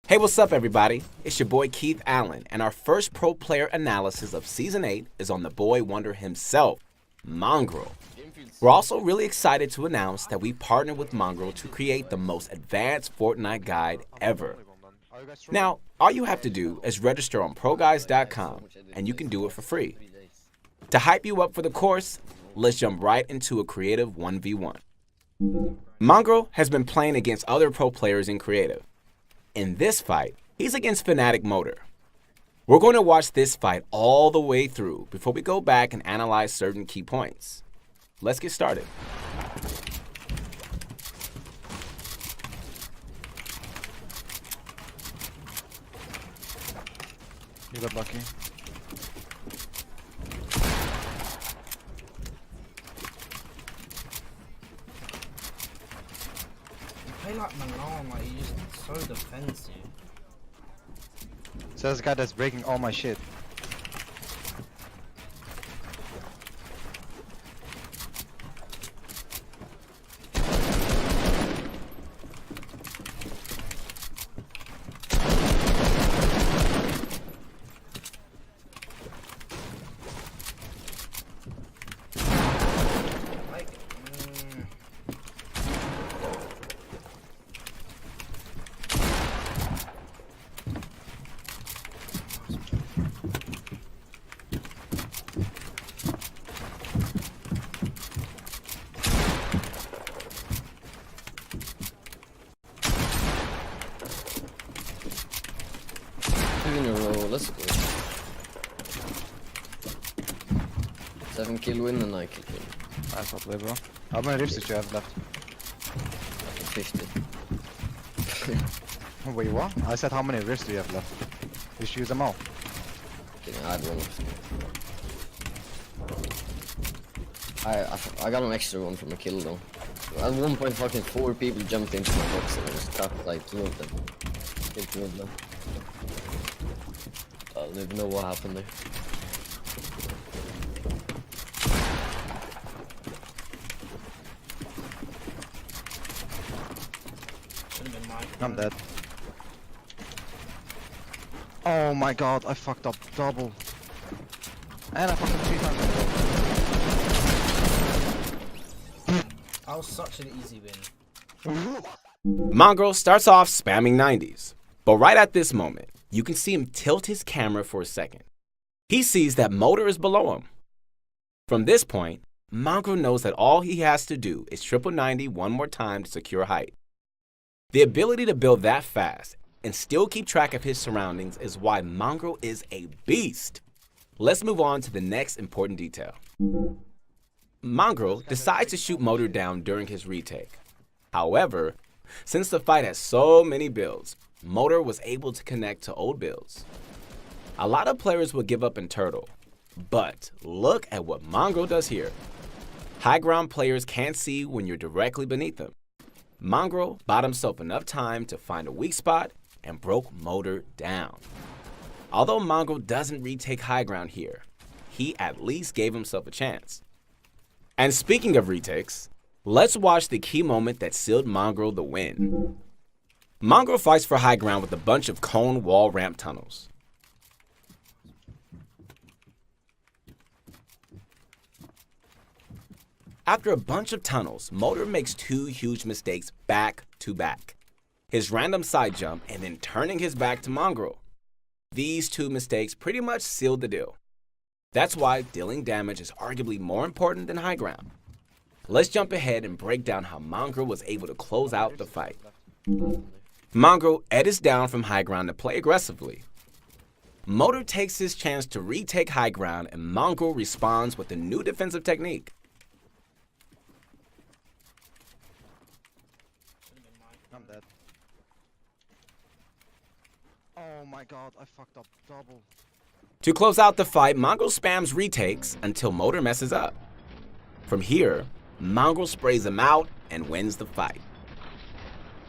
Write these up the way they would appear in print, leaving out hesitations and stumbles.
Hey, what's up everybody? It's your boy Keith Allen, and our first pro player analysis of Season 8 is on the boy wonder himself, Mongrel. We're also really excited to announce that we partnered with Mongrel to create the most advanced Fortnite guide ever. Now, all you have to do is register on ProGuides.com, and you can do it for free. To hype you up for the course, let's jump right into a creative 1v1. Mongrel has been playing against other pro players in creative. In this fight, he's against Fnatic Motor. We're going to watch this fight all the way through before we go back and analyze certain key points. Let's get started. You got lucky. You play like Manon, like you're just so defensive. So this guy that's breaking all my shit. In a row, let's go. 7 kill win and 9 kill win. I thought play, bro. How many rips did you have left? 50. Oh, wait, what? I said how many rips do you have left? You should use them all. Okay, I had one. I got an extra one from a kill though. At one point fucking 4 people jumped into my box and I just got like 2 of them. Killed 2 of them. I don't even know what happened there. Should've been mine. I'm dead. Oh my god, I fucked up double. And I fucked up 3 times. That was such an easy win. Mongrel starts off spamming 90s, but right at this moment, you can see him tilt his camera for a second. He sees that Motor is below him. From this point, Mongrel knows that all he has to do is triple 90 one more time to secure height. The ability to build that fast and still keep track of his surroundings is why Mongrel is a beast. Let's move on to the next important detail. Mongrel decides to shoot Motor down during his retake. However, since the fight has so many builds, Motor was able to connect to old builds. A lot of players would give up in Turtle, but look at what Mongrel does here. High ground players can't see when you're directly beneath them. Mongrel bought himself enough time to find a weak spot and broke Motor down. Although Mongrel doesn't retake high ground here, he at least gave himself a chance. And speaking of retakes, let's watch the key moment that sealed Mongrel the win. Mongrel fights for high ground with a bunch of cone wall ramp tunnels. After a bunch of tunnels, Motor makes 2 huge mistakes back to back. His random side jump and then turning his back to Mongrel. These 2 mistakes pretty much sealed the deal. That's why dealing damage is arguably more important than high ground. Let's jump ahead and break down how Mongrel was able to close out the fight. Mongrel edits down from high ground to play aggressively. Motor takes his chance to retake high ground and Mongrel responds with a new defensive technique. I'm dead. Oh my god, I fucked up double. To close out the fight, Mongrel spams retakes until Motor messes up. From here, Mongrel sprays him out and wins the fight.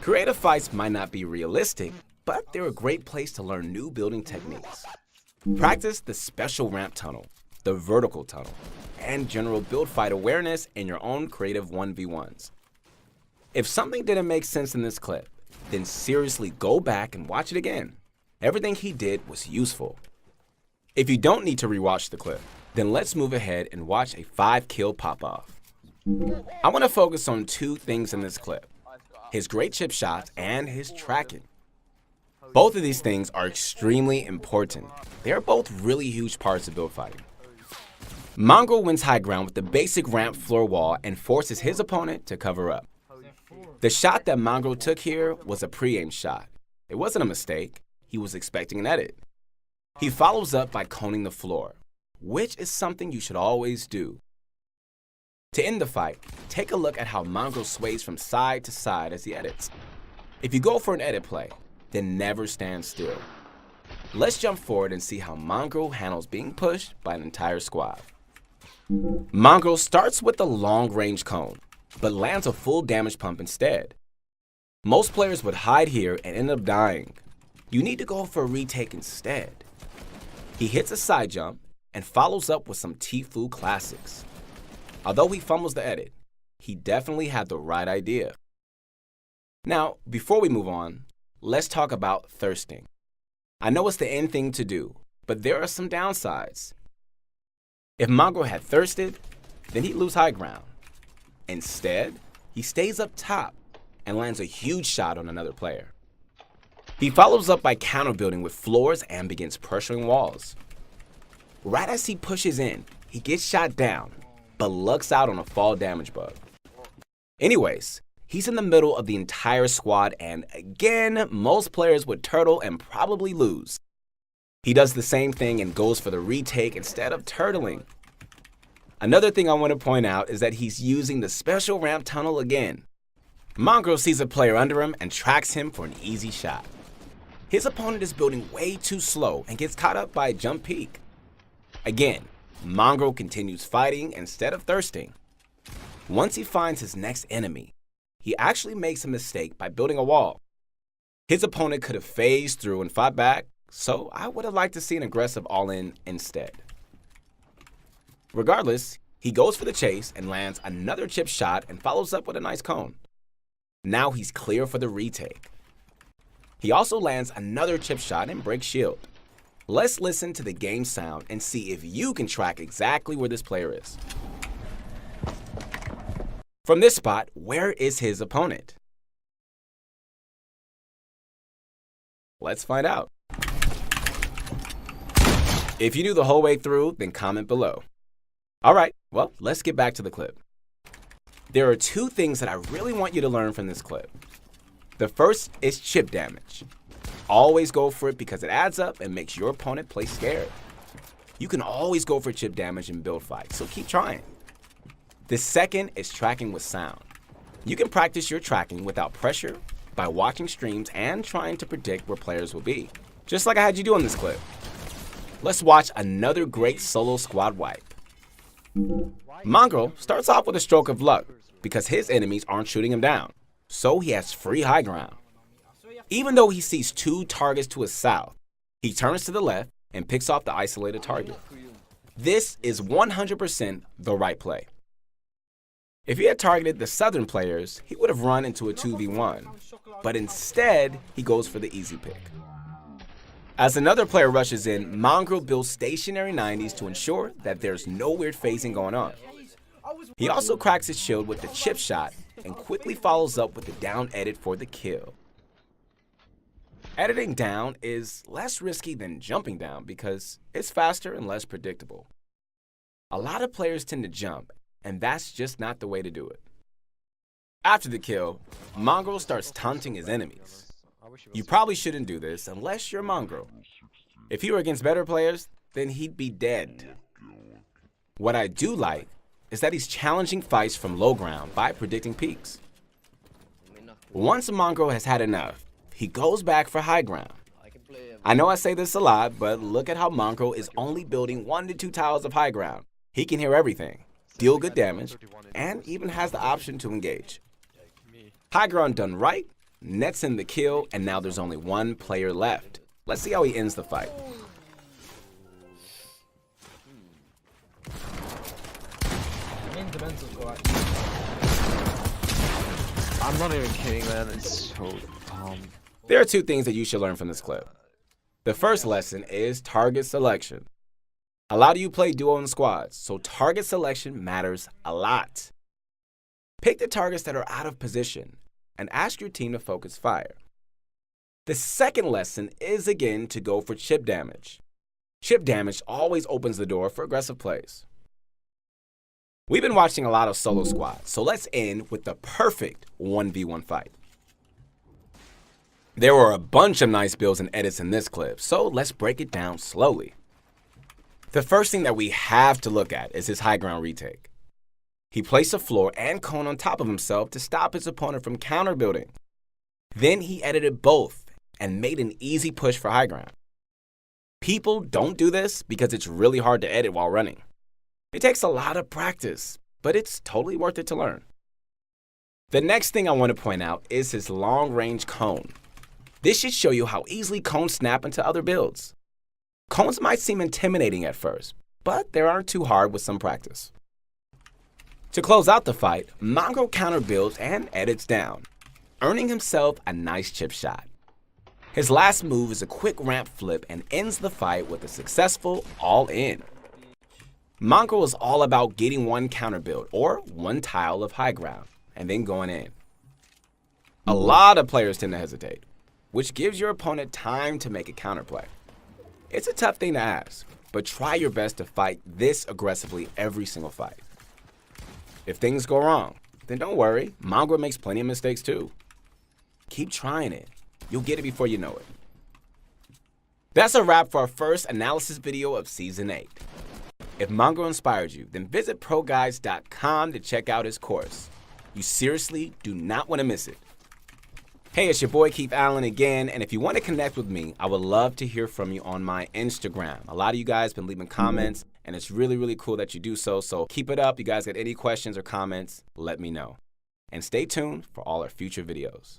Creative fights might not be realistic, but they're a great place to learn new building techniques. Practice the special ramp tunnel, the vertical tunnel, and general build fight awareness in your own creative 1v1s. If something didn't make sense in this clip, then seriously go back and watch it again. Everything he did was useful. If you don't need to rewatch the clip, then let's move ahead and watch a 5-kill pop-off. I want to focus on 2 things in this clip: his great chip shots and his tracking. Both of these things are extremely important. They are both really huge parts of build fighting. Mongrel wins high ground with the basic ramp floor wall and forces his opponent to cover up. The shot that Mongrel took here was a pre-aimed shot. It wasn't a mistake. He was expecting an edit. He follows up by coning the floor, which is something you should always do. To end the fight, take a look at how Mongrel sways from side to side as he edits. If you go for an edit play, then never stand still. Let's jump forward and see how Mongrel handles being pushed by an entire squad. Mongrel starts with the long-range cone, but lands a full damage pump instead. Most players would hide here and end up dying. You need to go for a retake instead. He hits a side jump and follows up with some Tfue classics. Although he fumbles the edit, he definitely had the right idea. Now, before we move on, let's talk about thirsting. I know it's the end thing to do, but there are some downsides. If Mongrel had thirsted, then he'd lose high ground. Instead, he stays up top and lands a huge shot on another player. He follows up by counterbuilding with floors and begins pressuring walls. Right as he pushes in, he gets shot down, but lucks out on a fall damage bug. Anyways, he's in the middle of the entire squad, and again, most players would turtle and probably lose. He does the same thing and goes for the retake instead of turtling. Another thing I want to point out is that he's using the special ramp tunnel again. Mongrel sees a player under him and tracks him for an easy shot. His opponent is building way too slow and gets caught up by a jump peak. Again, Mongrel continues fighting instead of thirsting. Once he finds his next enemy, he actually makes a mistake by building a wall. His opponent could have phased through and fought back, so I would have liked to see an aggressive all-in instead. Regardless, he goes for the chase and lands another chip shot and follows up with a nice cone. Now he's clear for the retake. He also lands another chip shot and breaks shield. Let's listen to the game sound and see if you can track exactly where this player is. From this spot, where is his opponent? Let's find out. If you knew the whole way through, then comment below. Alright, well, let's get back to the clip. There are 2 things that I really want you to learn from this clip. The first is chip damage. Always go for it because it adds up and makes your opponent play scared. You can always go for chip damage in build fights, so keep trying. The second is tracking with sound. You can practice your tracking without pressure by watching streams and trying to predict where players will be, just like I had you do in this clip. Let's watch another great solo squad wipe. Mongrel starts off with a stroke of luck because his enemies aren't shooting him down, so he has free high ground. Even though he sees 2 targets to his south, he turns to the left and picks off the isolated target. This is 100% the right play. If he had targeted the southern players, he would have run into a 2v1, but instead, he goes for the easy pick. As another player rushes in, Mongrel builds stationary 90s to ensure that there's no weird phasing going on. He also cracks his shield with the chip shot and quickly follows up with the down edit for the kill. Editing down is less risky than jumping down because it's faster and less predictable. A lot of players tend to jump, and that's just not the way to do it. After the kill, Mongrel starts taunting his enemies. You probably shouldn't do this unless you're Mongrel. If he were against better players, then he'd be dead. What I do like is that he's challenging fights from low ground by predicting peaks. Once Mongrel has had enough, he goes back for high ground. I know I say this a lot, but look at how Mongrel is only building 1 to 2 tiles of high ground. He can hear everything, deal good damage, and even has the option to engage. High ground done right, nets in the kill, and now there's only 1 player left. Let's see how he ends the fight. I'm not even kidding, man. It's so There are two things that you should learn from this clip. The first lesson is target selection. A lot of you play duo and squads, so target selection matters a lot. Pick the targets that are out of position and ask your team to focus fire. The second lesson is again to go for chip damage. Chip damage always opens the door for aggressive plays. We've been watching a lot of solo squads, so let's end with the perfect 1v1 fight. There were a bunch of nice builds and edits in this clip, so let's break it down slowly. The first thing that we have to look at is his high ground retake. He placed a floor and cone on top of himself to stop his opponent from counter building. Then he edited both and made an easy push for high ground. People don't do this because it's really hard to edit while running. It takes a lot of practice, but it's totally worth it to learn. The next thing I want to point out is his long range cone. This should show you how easily cones snap into other builds. Cones might seem intimidating at first, but they aren't too hard with some practice. To close out the fight, Mongo counter builds and edits down, earning himself a nice chip shot. His last move is a quick ramp flip and ends the fight with a successful all-in. Mongo is all about getting one counter build or one tile of high ground and then going in. A lot of players tend to hesitate, which gives your opponent time to make a counterplay. It's a tough thing to ask, but try your best to fight this aggressively every single fight. If things go wrong, then don't worry, Mongo makes plenty of mistakes too. Keep trying it. You'll get it before you know it. That's a wrap for our first analysis video of Season 8. If Mongo inspired you, then visit ProGuides.com to check out his course. You seriously do not want to miss it. Hey, it's your boy Keith Allen again, and if you want to connect with me, I would love to hear from you on my Instagram. A lot of you guys have been leaving comments, and it's really, really cool that you do so, so keep it up. You guys got any questions or comments, let me know. And stay tuned for all our future videos.